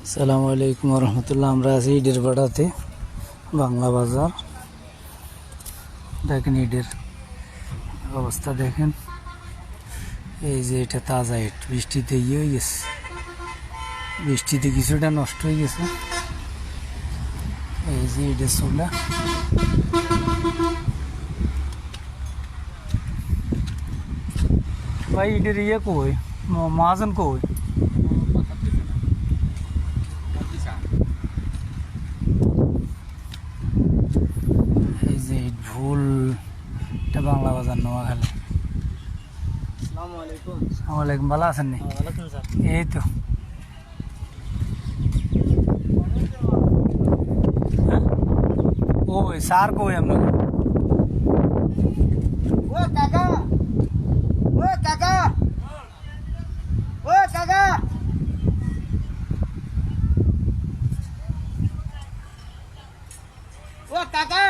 আসসালামু আলাইকুম রহমতুল্লাহ। আমরা আছি ইটের ভাড়াতে, বাংলা বাজার। দেখেন ইটের অবস্থা দেখেন। এই যে এটা তাজা ইট, বৃষ্টিতে হয়ে গেছে, বৃষ্টিতে কিছুটা নষ্ট হয়ে গেছে। এই যে ইটের চুলা, ভাই ইটের কই, মহাজন কই? এই যে ইট ভুল, এটা বাংলা বাজার নোয়াখালী। আসসালামু আলাইকুম। আসসালামু আলাইকুম, ভালো আছেন নি? ভালো আছেন স্যার? এই তো ওই স্যার কই আপনাকে? ও কাকা, ও কাকা, ও কাকা, ও কাকা।